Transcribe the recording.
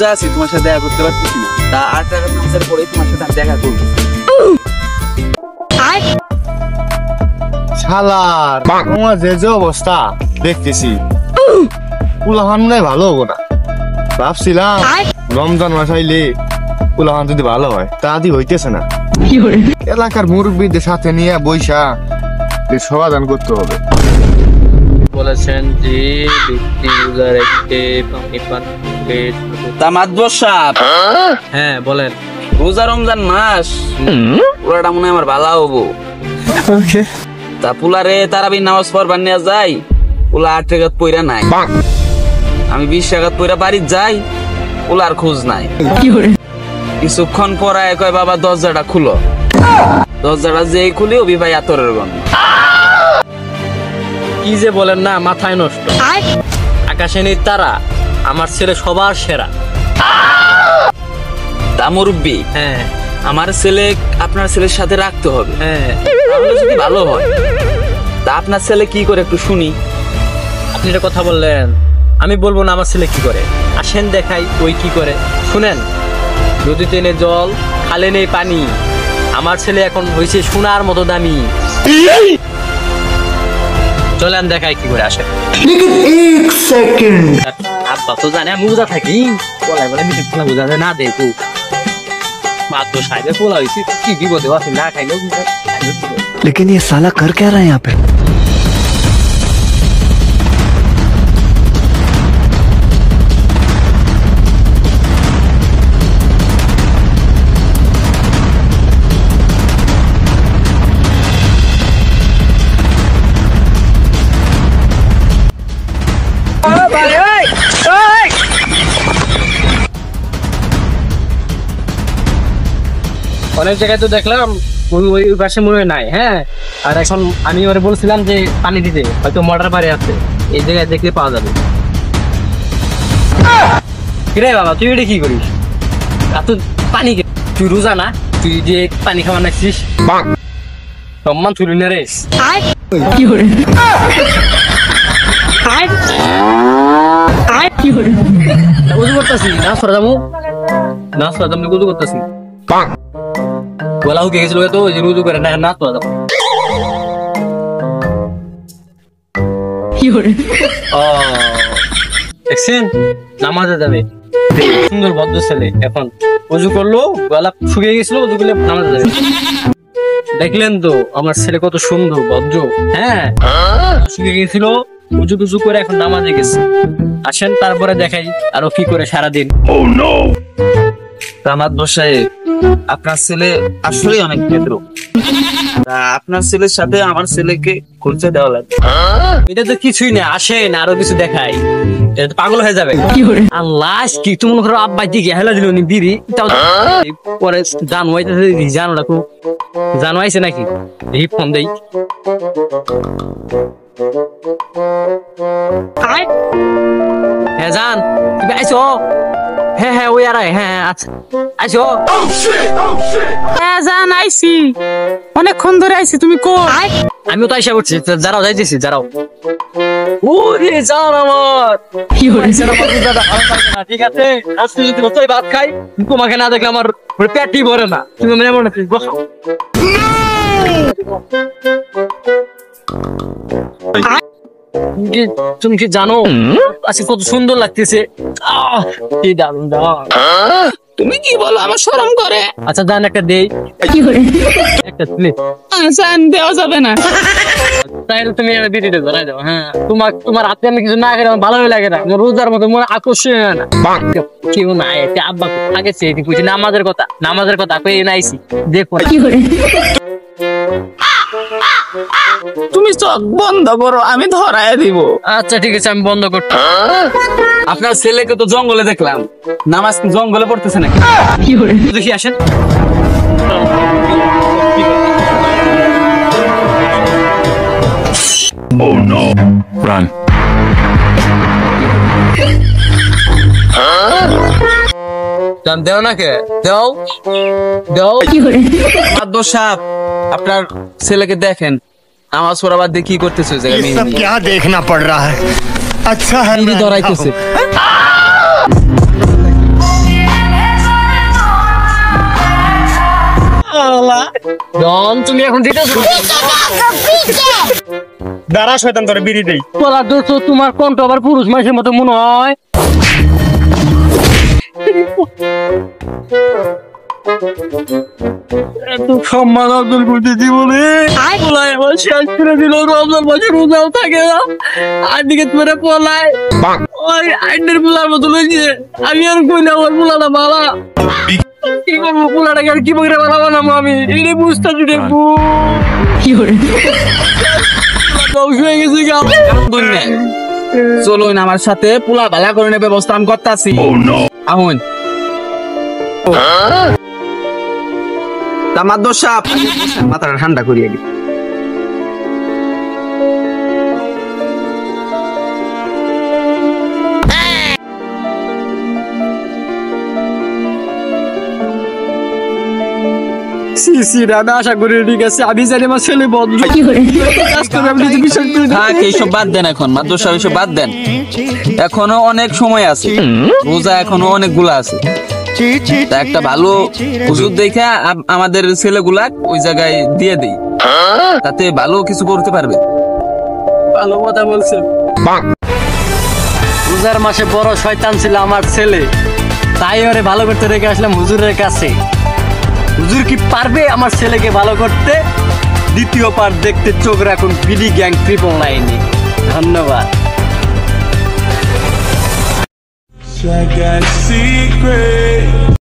রোজা আছি, তোমার সাথে দেখা করতে পারতেছি না। তা 8 রাকাত নামাজের পরে তোমার সাথে আমি দেখা করবো। শালার তোমার যে অবস্থা দেখতেছি উলাহান মনে হয় ভালো হবো না। ভাবছিলাম রমজান মাস আইলে উলাহান যদি ভালো হয়, তা আদি হইতেছে না। এলাকার মুরব্বীদের সাথে নিয়ে বৈশা সমাধান করতে হবে। বলেছেন যে ব্যক্তি রোজার একটি পানি পান তা মাদবর সাহেব, হ্যাঁ বলেন। রোজা রমজান মাস পুরাটা মনে হয় আমার ভালো হবো। তা পুলারে তারাবি নামাজ পড়বার নিয়ে যাই, পুলা 8 রাকাত পইরা নাই। আমি 20 রাকাত পইরা বাড়ি যাই, পুলার খোঁজ নাই। কিছুক্ষণ পরায় কয় বাবা দরজাটা খুলো। দরজাটা যেই খুলি অভি ভাই আতরের গন্ধ। কি যে বলেন না, মাথায় নষ্ট। আকাশে নেই তারা, আমার ছেলে সবার সেরা। তা মুরব্বি, হ্যাঁ আমার ছেলে আপনার ছেলের সাথে রাখতে হবে, হ্যাঁ তাহলে যদি ভালো হয়। তা আপনার ছেলে কি করে একটু শুনি। আপনি একটা কথা বললেন, আমি বলবো না আমার ছেলে কি করে। আসেন দেখাই ওই কি করে, শুনেন। নদীতে নেই জল, খালে নেই পানি, আমার ছেলে এখন হয়েছে সোনার মতো দামি। চলেন দেখাই কি করে। আসেন। আব্বা তো জানে আমি বুঝা থাকি, বলাই বলে মিঠে খেলা বুঝা না দেখো। মাত্র সাইডে পোলা হয়েছি, কি বিপদে আছে না খাইলেও। लेकिन ये साला कर क्या रहा है यहाँ पे? অনেক জায়গায় তো দেখলাম ওই পাশে মনে হয় নাই। হ্যাঁ, আর এখন আমি ওরে বলছিলাম যে পানি দিতে, হয়তো মোটর পারে আছে, এই জায়গায় দেখলে পাওয়া যাবে। কিরে বাবা, তুই এটা কি করিস? এত পানি তুই রোজা না, তুই যে পানি খাওয়া নাছিস, সম্মান তুলি না রে। উজু করতেছি না, সরজামু না, সরজামু উজু করতেছি। গলা হুকে গেছিল তো, ওই যে উজু করে না, না তো দেখছেন নামাজে যাবে, সুন্দর ভদ্র ছেলে। এখন উজু করলো, গলা শুকিয়ে গেছিল, উজু করলে নামাজে যাবে। দেখলেন তো আমার ছেলে কত সুন্দর ভদ্র। হ্যাঁ, শুকিয়ে গেছিল, উজু টুজু করে এখন নামাজে গেছে। আসেন তারপরে দেখাই আরো কি করে সারাদিন। মাদবর সাহেব, আপনার ছেলে আসলে অনেক ভদ্র। আপনার ছেলের সাথে আমার ছেলেকে পরিচয় দেওয়া লাগবে। এটা তো কিছুই না, আসেন আরো কিছু দেখাই। এটা তো পাগল হয়ে যাবে। আল্লাহ, কি তুমি মনে করো আব্বা দিকে হেলা দিল নি বিড়ি, পরে জানো রাখো, জানো আইছে নাকি, দেখি ফোন দেই। হ্যাঁ জান, তুমি আইছো? হ্যাঁ হ্যাঁ ওই আর হ্যাঁ আচ্ছা আইছো। হ্যাঁ জান আইছি, অনেকক্ষণ ধরে আইছি। তুমি কই? আমিও তো আইসা করছি, যারাও যাইতেছি, যারাও। ওরে জান আমার কি হয়েছে? ঠিক আছে, আজকে যদি বসে ভাত খাই, তোমাকে না দেখলে আমার পেটই ভরে না। তুমি মনে মনে বসো। তুমি কি জানো আজকে কত সুন্দর লাগতেছে? কি দারুণ দারুণ। তুমি কি বলো, আমার শরম করে। আচ্ছা জান একটা দেই, একটা প্লেট। জান দেওয়া যাবে না। তাইলে তুমি বিড়িটা ধরাই দাও। হ্যাঁ, তোমার হাতে আমি কিছু না খেলে আমার ভালোই লাগে না, রোজার মতো মনে আকর্ষণ হয় না। কেউ নাই, আব্বা আগেছে নামাজের কথা কই নাইছি, দেখো তুমি চোখ বন্ধ করো, আমি ধরায় দিব। আচ্ছা ঠিক আছে, আমি বন্ধ করছি। আপনার ছেলেকে তো জঙ্গলে দেখলাম, নামাজ জঙ্গলে পড়তেছে নাকি? দেখি আসেন। Oh no! Run! জান দেও না কে? দেও দেও। মাদবর সাহেব, আপনার ছেলেকে দেখেন, নামাজ পড়া বাদ দিয়ে কি করতেছে? ये सब क्या देखना पड़ रहा है? अच्छा है ধরাইতেছে। ডন তুমি এখন দিতেছো দাঁড়া শয়তান তোরে বিড়ি দেই। বলা দোস্ত তোমার কণ্ঠ আবার পুরুষ মানুষের মতো মনে হয়। এত সম্মান অর্জন করতে জীবনে পোলাই আমার শেষ করে দিল। রমজান মাসে রোজাও থাকে না, আর দিকে তোরা পোলায় ওই আইনের পোলার মতো লইছে। আমি আর কই না আমার পোলাটা বালা, কি করবো পোলাটাকে আর কি বকরে বালা বানাবো আমি, এটা বুঝতেছি রে কি করে হয়ে গেছে গা। চলুন আমার সাথে পোলা ভালা করে ব্যবস্থা আমি করতেছি। আহুন মাদ্দর সাহেব মাথাটা ঠান্ডা করিয়ে দিই। আশা করি ঠিক আছে, আমি জানি আমার ছেলে বন্ধু কাজ করে আমি নিজে বিশ্বাস করি না। থাক এইসব বাদ দেন, এখন মাদ্দর সাহেব এইসব বাদ দেন, এখনো অনেক সময় আছে, রোজা এখনো অনেকগুলা আছে। তা একটা ভালো হুজুর দেখে আমাদের ছেলেগুলা ওই জায়গায় দিয়ে দেই, তাতে ভালো কিছু করতে পারবে। ভালো কথা বলছে। রোজার মাসে বড় শয়তান ছিল আমার ছেলে, তাই ওরে ভালো করতে রেখে আসলাম হুজুরের কাছে। হুজুর কি পারবে আমার ছেলেকে ভালো করতে? দ্বিতীয় পার্ট দেখতে চোখ রাখুন বিডি গ্যাং ট্রিপল লাইনে। ধন্যবাদ। I got a secret.